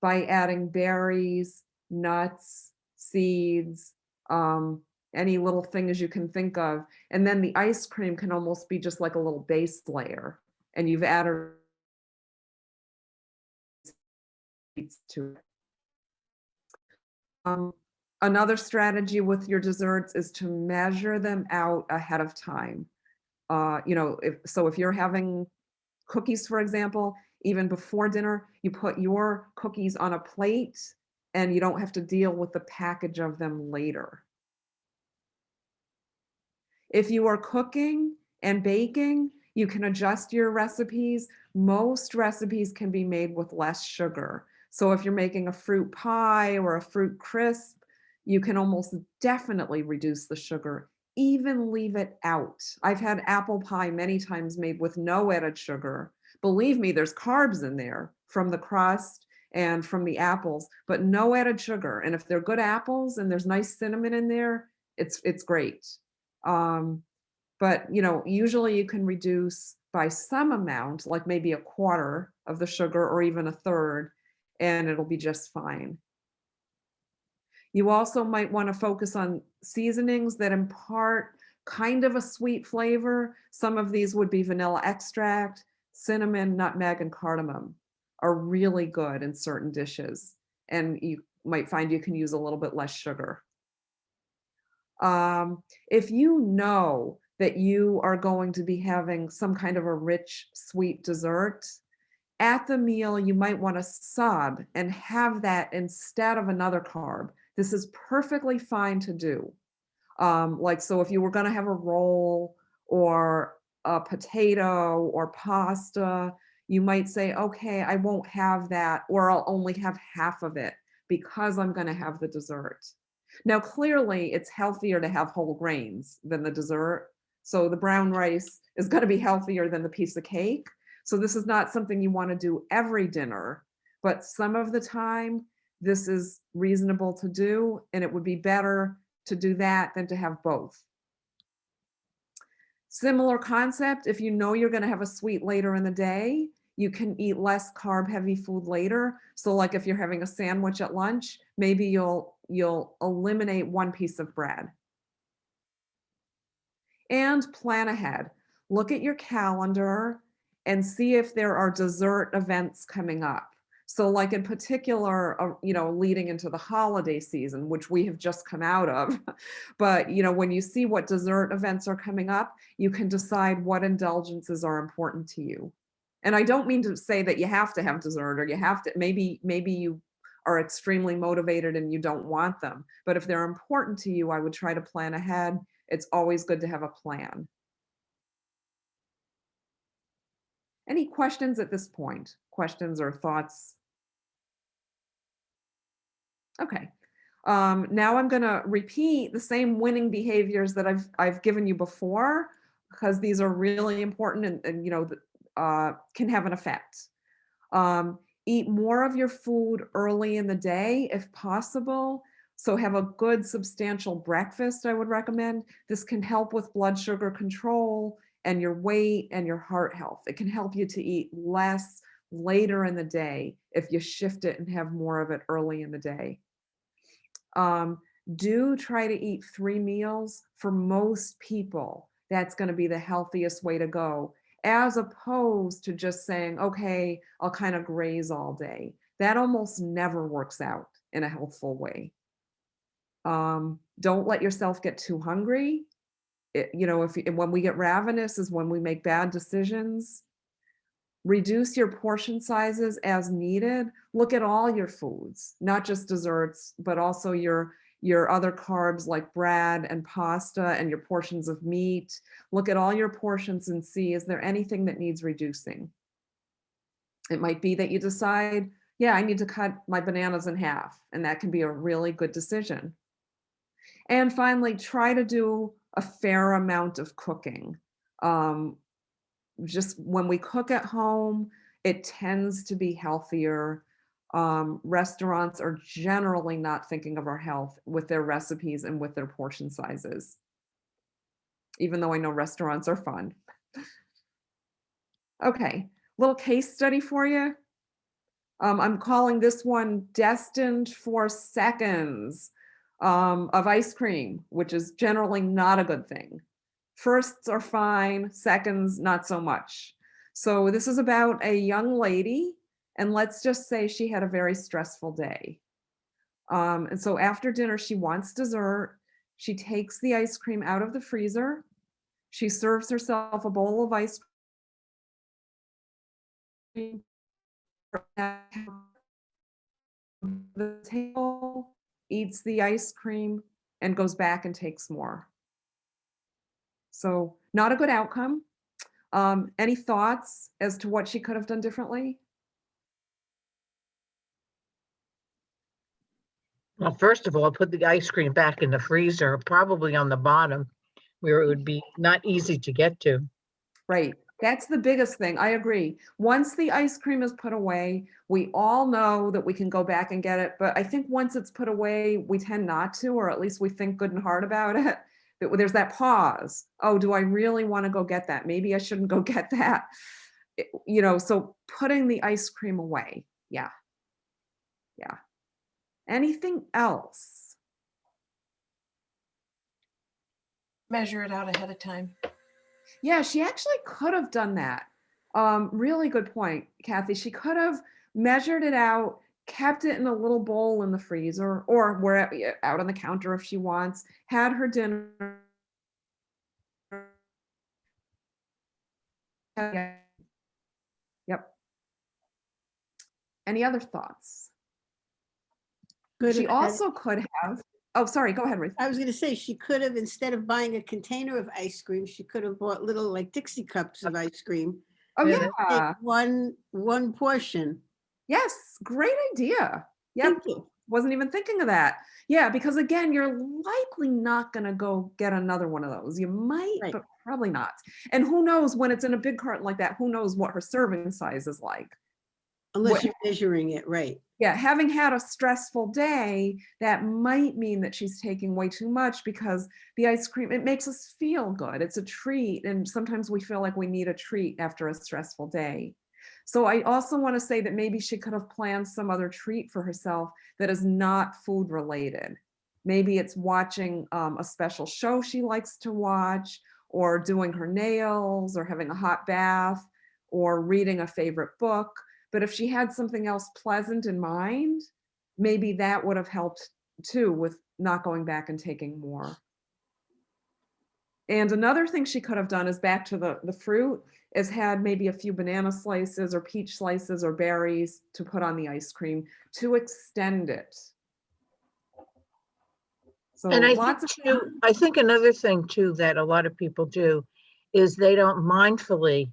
by adding berries, nuts, seeds, any little things you can think of. And then the ice cream can almost be just like a little base layer, and you've added to it. Another strategy with your desserts is to measure them out ahead of time. You know, if you're having cookies, for example, even before dinner, you put your cookies on a plate and you don't have to deal with the package of them later. If you are cooking and baking, you can adjust your recipes. Most recipes can be made with less sugar. So if you're making a fruit pie or a fruit crisp, you can almost definitely reduce the sugar, even leave it out. I've had apple pie many times made with no added sugar. Believe me, there's carbs in there from the crust and from the apples, but no added sugar. And if they're good apples and there's nice cinnamon in there, it's great. But you know, usually you can reduce by some amount, like maybe a quarter of the sugar or even a third, and it'll be just fine. You also might want to focus on seasonings that impart kind of a sweet flavor. Some of these would be vanilla extract, cinnamon, nutmeg, and cardamom are really good in certain dishes. And you might find you can use a little bit less sugar. If you know that you are going to be having some kind of a rich, sweet dessert, at the meal, you might want to sub and have that instead of another carb. This is perfectly fine to do. Like, so if you were going to have a roll or a potato or pasta, you might say, okay, I won't have that, or I'll only have half of it because I'm going to have the dessert. Now, clearly, it's healthier to have whole grains than the dessert. So the brown rice is going to be healthier than the piece of cake. So this is not something you want to do every dinner, but some of the time, this is reasonable to do, and it would be better to do that than to have both. Similar concept, if you know you're going to have a sweet later in the day, you can eat less carb-heavy food later. So like if you're having a sandwich at lunch, maybe you'll eliminate one piece of bread. And plan ahead. Look at your calendar and see if there are dessert events coming up. So like in particular, you know, leading into the holiday season, which we have just come out of, but you know, when you see what dessert events are coming up, you can decide what indulgences are important to you. And I don't mean to say that you have to have dessert, or you have to, maybe you are extremely motivated and you don't want them. But if they're important to you, I would try to plan ahead. It's always good to have a plan. Any questions at this point? Questions or thoughts? Okay. Now I'm going to repeat the same winning behaviors that I've given you before, because these are really important and you know, can have an effect. Eat more of your food early in the day if possible. So have a good substantial breakfast, I would recommend. This can help with blood sugar control and your weight and your heart health. It can help you to eat less later in the day if you shift it and have more of it early in the day. Do try to eat 3 meals. For most people, that's going to be the healthiest way to go, as opposed to just saying, okay, I'll kind of graze all day. That almost never works out in a healthful way. Don't let yourself get too hungry. You know, when we get ravenous is when we make bad decisions. Reduce your portion sizes as needed. Look at all your foods, not just desserts, but also your other carbs like bread and pasta and your portions of meat. Look at all your portions and see, is there anything that needs reducing? It might be that you decide, yeah, I need to cut my bananas in half, and that can be a really good decision. And finally, try to do a fair amount of cooking. Just when we cook at home, it tends to be healthier. Restaurants are generally not thinking of our health with their recipes and with their portion sizes, even though I know restaurants are fun. Okay, little case study for you. I'm calling this one Destined for Seconds of ice cream, which is generally not a good thing. Firsts are fine, seconds, not so much. So this is about a young lady, and let's just say she had a very stressful day. And so after dinner, she wants dessert. She takes the ice cream out of the freezer. She serves herself a bowl of ice cream. The table, eats the ice cream, and goes back and takes more. So not a good outcome. Any thoughts as to what she could have done differently? Well, first of all, put the ice cream back in the freezer, probably on the bottom, where it would be not easy to get to. Right. That's the biggest thing. I agree. Once the ice cream is put away, we all know that we can go back and get it. But I think once it's put away, we tend not to, or at least we think good and hard about it. There's that pause. Oh, do I really want to go get that? Maybe I shouldn't go get that. You know, so putting the ice cream away. Yeah. Yeah. Anything else? Measure it out ahead of time. Yeah, she actually could have done that. Really good point, Kathy. She could have measured it out, kept it in a little bowl in the freezer, or where out on the counter if she wants, had her dinner. Yep. Any other thoughts? She also could have, oh, sorry, go ahead, Ruth. I was going to say, she could have, instead of buying a container of ice cream, she could have bought little like Dixie cups of ice cream. Oh, Yeah. yeah. Take one portion. Yes, great idea. Yep. Thank you. Wasn't even thinking of that. Yeah, because again, you're likely not going to go get another one of those. You might, Right. but probably not. And who knows, when it's in a big carton like that, who knows what her serving size is like. Unless you're measuring it, right. Yeah, having had a stressful day, that might mean that she's taking way too much, because the ice cream, it makes us feel good. It's a treat. And sometimes we feel like we need a treat after a stressful day. So I also want to say that maybe she could have planned some other treat for herself that is not food related. Maybe it's watching a special show she likes to watch, or doing her nails, or having a hot bath, or reading a favorite book. But if she had something else pleasant in mind, maybe that would have helped too with not going back and taking more. And another thing she could have done is back to the fruit, is had maybe a few banana slices or peach slices or berries to put on the ice cream to extend it. So And lots of I think another thing too that a lot of people do is they don't mindfully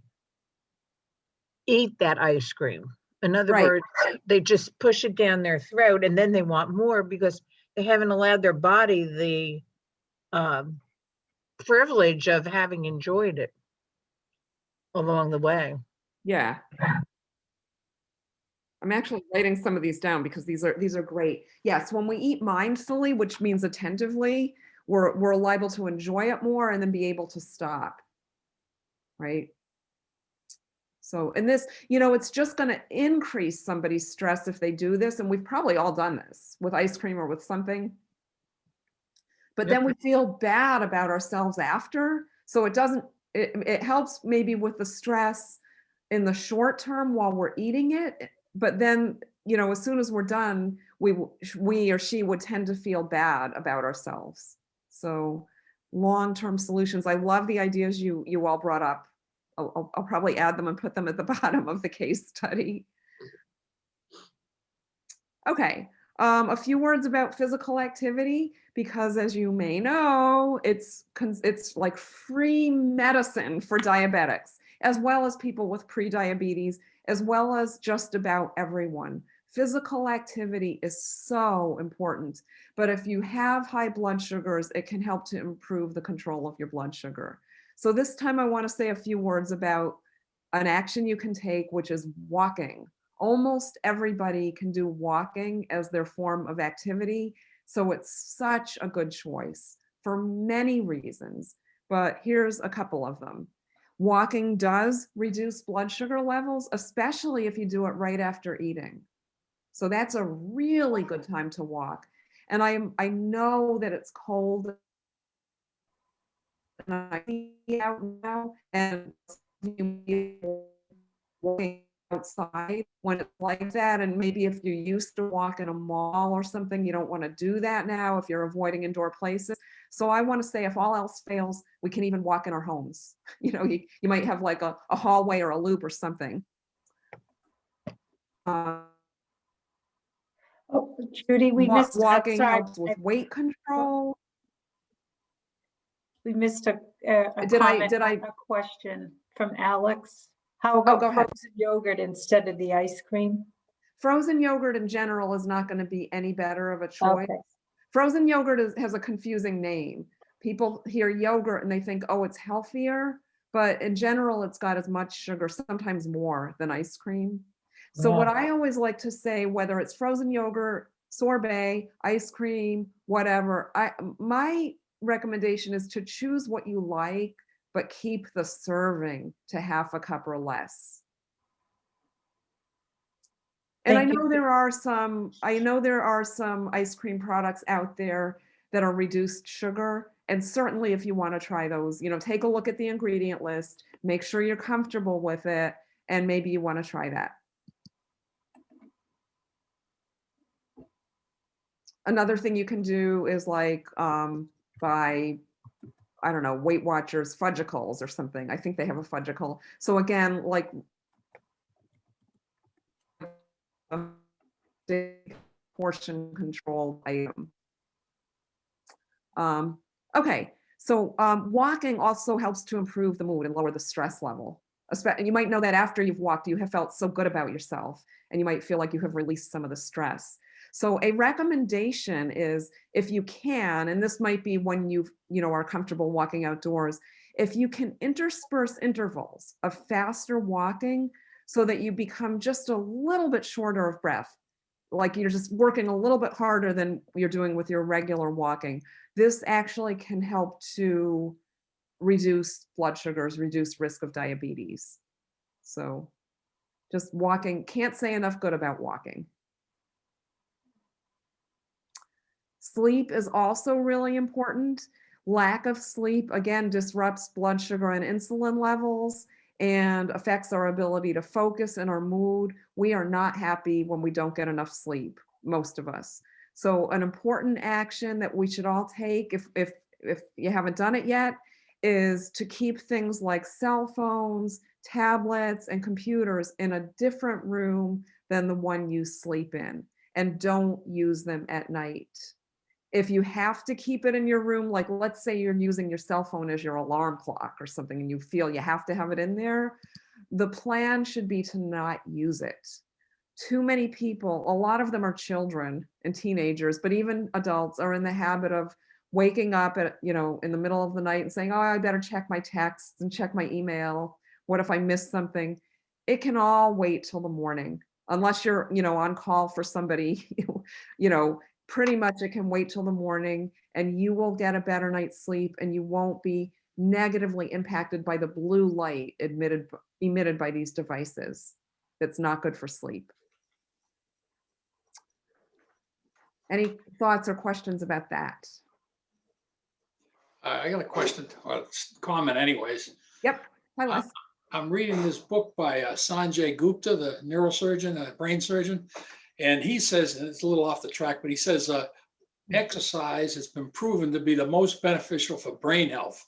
eat that ice cream. In other Right. words, they just push it down their throat and then they want more because they haven't allowed their body the privilege of having enjoyed it along the way. Yeah. I'm actually writing some of these down because these are great. Yes, when we eat mindfully, which means attentively, we're liable to enjoy it more and then be able to stop. Right? So, and this, it's just going to increase somebody's stress if they do this. And we've probably all done this with ice cream or with something. But then we feel bad about ourselves after. So it helps maybe with the stress in the short term while we're eating it. But then, as soon as we're done, we or she would tend to feel bad about ourselves. So long-term solutions. I love the ideas you all brought up. I'll probably add them and put them at the bottom of the case study. Okay, a few words about physical activity, because as you may know, it's like free medicine for diabetics, as well as people with pre-diabetes, as well as just about everyone. Physical activity is so important, but if you have high blood sugars, it can help to improve the control of your blood sugar. So this time I want to say a few words about an action you can take, which is walking. Almost everybody can do walking as their form of activity. So it's such a good choice for many reasons, but here's a couple of them. Walking does reduce blood sugar levels, especially if you do it right after eating. So that's a really good time to walk. And I know that it's cold and I see out now, and walking outside when it's like that. And maybe if you used to walk in a mall or something, you don't want to do that now if you're avoiding indoor places. So I want to say, if all else fails, we can even walk in our homes. You might have like a hallway or a loop or something. Oh, Judy, we missed. Walking sorry, helps with weight control. we missed a Did comment, I? a question from Alex. How about go ahead. frozen yogurt instead of the ice cream? Frozen yogurt in general is not going to be any better of a choice. Okay. Frozen yogurt has a confusing name. People hear yogurt and they think, oh, it's healthier, but in general, it's got as much sugar, sometimes more than ice cream. So what I always like to say, whether it's frozen yogurt, sorbet, ice cream, whatever, my recommendation is to choose what you like, but keep the serving to half a cup or less. And I know there are some ice cream products out there that are reduced sugar. And certainly if you want to try those, take a look at the ingredient list, make sure you're comfortable with it, and maybe you want to try that. Another thing you can do is like buy, I don't know, Weight Watchers fudgicles or something. I think they have a fudgicle. So again, like a portion control item. Okay, so walking also helps to improve the mood and lower the stress level. And you might know that after you've walked, you have felt so good about yourself, and you might feel like you have released some of the stress. So a recommendation is, if you can, and this might be when you are comfortable walking outdoors, if you can intersperse intervals of faster walking so that you become just a little bit shorter of breath, like you're just working a little bit harder than you're doing with your regular walking. This actually can help to reduce blood sugars, reduce risk of diabetes. So just walking, can't say enough good about walking. Sleep is also really important. Lack of sleep, again, disrupts blood sugar and insulin levels and affects our ability to focus and our mood. We are not happy when we don't get enough sleep, most of us. So an important action that we should all take, if you haven't done it yet, is to keep things like cell phones, tablets, and computers in a different room than the one you sleep in, and don't use them at night. If you have to keep it in your room, like let's say you're using your cell phone as your alarm clock or something and you feel you have to have it in there, the plan should be to not use it. Too many people, a lot of them are children and teenagers, but even adults are in the habit of waking up at, in the middle of the night and saying, oh, I better check my texts and check my email. What if I miss something? It can all wait till the morning, unless you're, on call for somebody, pretty much it can wait till the morning, and you will get a better night's sleep, and you won't be negatively impacted by the blue light emitted by these devices. That's not good for sleep. Any thoughts or questions about that? I got a question, or comment anyways. Yep. Hi, Les. I'm reading this book by Sanjay Gupta, the neurosurgeon, brain surgeon. And he says, and it's a little off the track, but he says exercise has been proven to be the most beneficial for brain health,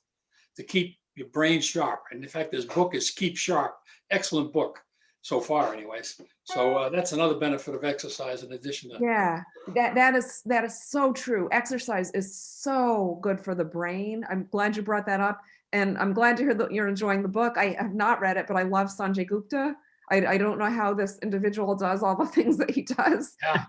to keep your brain sharp. And in fact, this book is Keep Sharp. Excellent book so far anyways. So that's another benefit of exercise in addition to. Yeah, that is so true. Exercise is so good for the brain. I'm glad you brought that up. And I'm glad to hear that you're enjoying the book. I have not read it, but I love Sanjay Gupta. I don't know how this individual does all the things that he does. Yeah.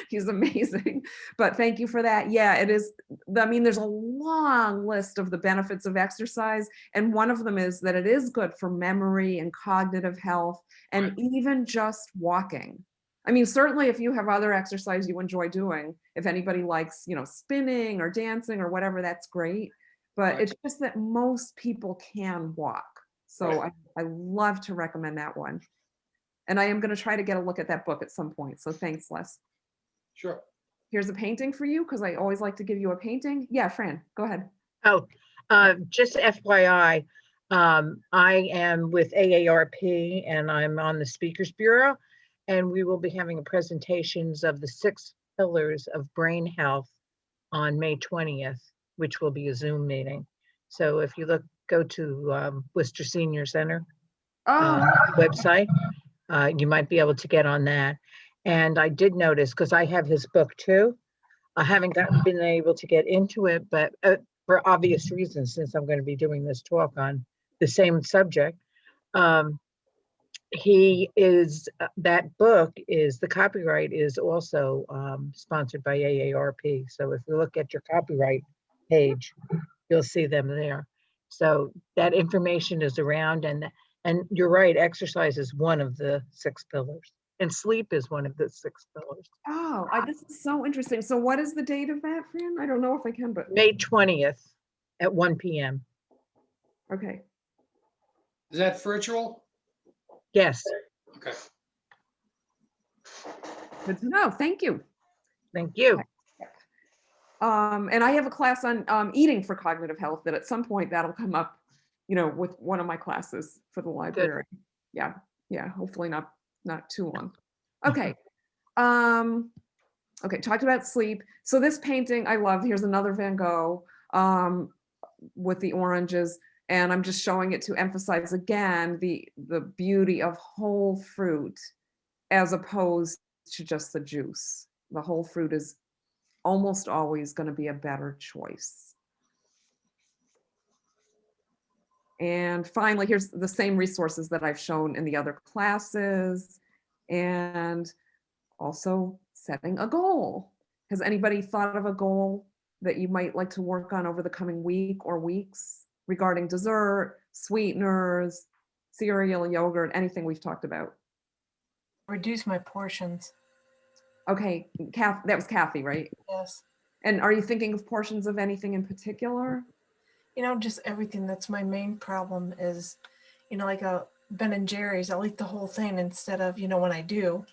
He's amazing. But thank you for that. Yeah, it is. I mean, there's a long list of the benefits of exercise. And one of them is that it is good for memory and cognitive health, and even just walking. I mean, certainly if you have other exercise you enjoy doing, if anybody likes, spinning or dancing or whatever, that's great. But it's just that most people can walk. So I love to recommend that one. And I am going to try to get a look at that book at some point. So thanks, Les. Sure. Here's a painting for you, because I always like to give you a painting. Yeah, Fran, go ahead. Oh, just FYI, I am with AARP and I'm on the Speakers Bureau, and we will be having presentations of the 6 pillars of brain health on May 20th, which will be a Zoom meeting. So if you go to Worcester Senior Center website, you might be able to get on that. And I did notice, because I have his book too, I haven't been able to get into it, but for obvious reasons, since I'm going to be doing this talk on the same subject, that book is, the copyright is also sponsored by AARP. So if you look at your copyright page, you'll see them there. So that information is around, and you're right, exercise is one of the 6 pillars, and sleep is one of the 6 pillars. Oh, this is so interesting. So what is the date of that, Fran? I don't know if I can, but. May 20th at 1 p.m. Okay. Is that virtual? Yes. Okay. Good to know. Thank you. Thank you. And I have a class on eating for cognitive health that at some point that'll come up, with one of my classes for the library. Good. Yeah. Hopefully not too long. Okay. Okay. Talked about sleep. So this painting I love. Here's another Van Gogh with the oranges, and I'm just showing it to emphasize again the beauty of whole fruit as opposed to just the juice. The whole fruit is almost always going to be a better choice. And finally, here's the same resources that I've shown in the other classes, and also setting a goal. Has anybody thought of a goal that you might like to work on over the coming week or weeks regarding dessert, sweeteners, cereal, yogurt, anything we've talked about? Reduce my portions. Okay, that was Kathy, right? Yes. And are you thinking of portions of anything in particular? Just everything. That's my main problem is, like a Ben and Jerry's, I'll eat the whole thing instead of, when I do,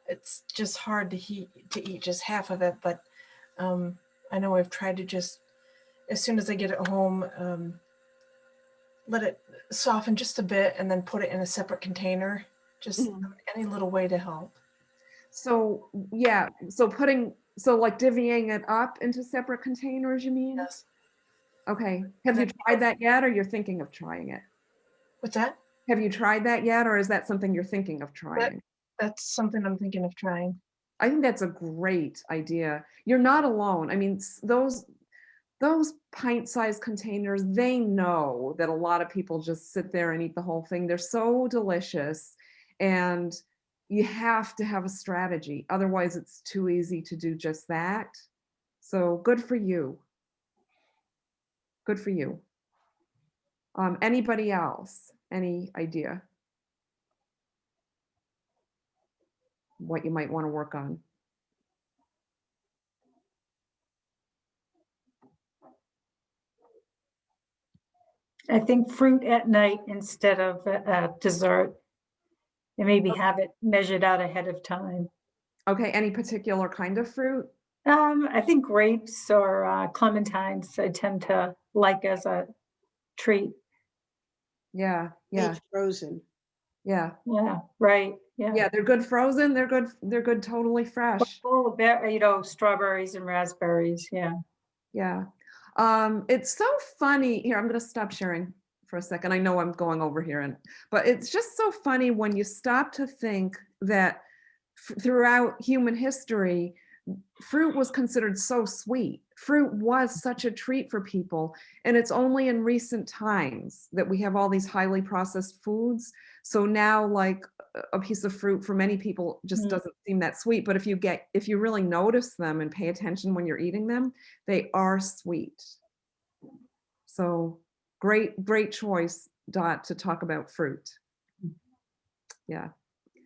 it's just hard to eat just half of it. But I know I've tried to just, as soon as I get it home, let it soften just a bit and then put it in a separate container, just any little way to help. So yeah, so like divvying it up into separate containers, you mean? Yes. Okay. Have you tried that yet, or you're thinking of trying it? What's that? Have you tried that yet, or is that something you're thinking of trying? That's something I'm thinking of trying. I think that's a great idea. You're not alone. I mean, those pint-sized containers, they know that a lot of people just sit there and eat the whole thing. They're so delicious, and you have to have a strategy. Otherwise, it's too easy to do just that. So good for you. Good for you. Anybody else? Any idea what you might want to work on? I think fruit at night instead of dessert. And maybe have it measured out ahead of time. Okay, any particular kind of fruit? I think grapes or clementines I tend to like as a treat. Yeah, It's frozen. yeah. Yeah, right. Yeah. Yeah, they're good frozen. They're good totally fresh. Full of strawberries and raspberries. Yeah. Yeah. It's so funny. Here, I'm going to stop sharing for a second. I know I'm going over here, but it's just so funny when you stop to think that throughout human history, fruit was considered so sweet. Fruit was such a treat for people. And it's only in recent times that we have all these highly processed foods. So now, like, a piece of fruit for many people just doesn't seem that sweet. But if you really notice them and pay attention when you're eating them, they are sweet. So great choice, Dot, to talk about fruit. Yeah.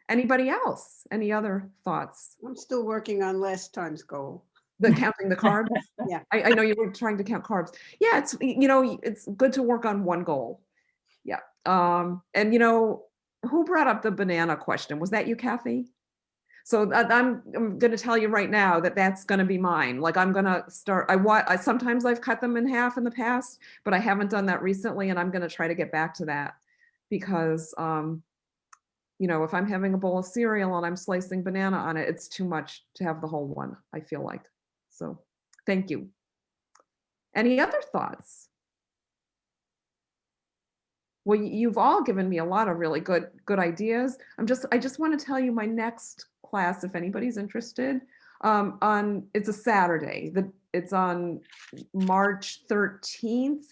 Anybody else? Any other thoughts? I'm still working on last time's goal. Counting the carbs? Yeah. I know you were trying to count carbs. Yeah, it's good to work on one goal. Yeah. And who brought up the banana question? Was that you, Kathy? So I'm going to tell you right now that that's going to be mine. Like, I'm going to start. Sometimes I've cut them in half in the past, but I haven't done that recently, and I'm going to try to get back to that because if I'm having a bowl of cereal and I'm slicing banana on it, it's too much to have the whole one, I feel like. So thank you. Any other thoughts? Well, you've all given me a lot of really good ideas. I just want to tell you my next class, if anybody's interested, it's a Saturday. It's on March 13th.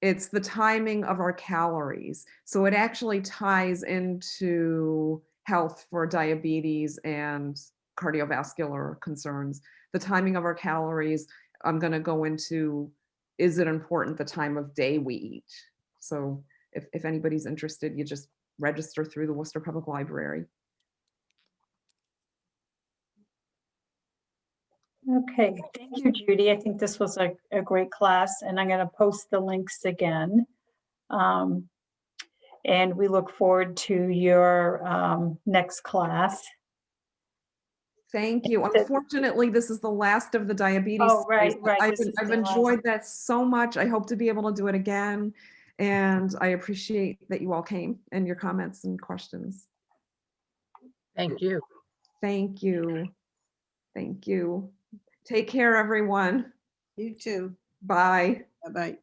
It's the timing of our calories. So it actually ties into health for diabetes and cardiovascular concerns. The timing of our calories, I'm going to go into, is it important the time of day we eat? So if anybody's interested, you just register through the Worcester Public Library. Okay, thank you, Judy. I think this was a great class, and I'm going to post the links again. And we look forward to your next class. Thank you. Unfortunately, this is the last of the diabetes. Oh, right. I've enjoyed that so much. I hope to be able to do it again. And I appreciate that you all came and your comments and questions. Thank you. Thank you. Thank you. Take care, everyone. You too. Bye. Bye-bye.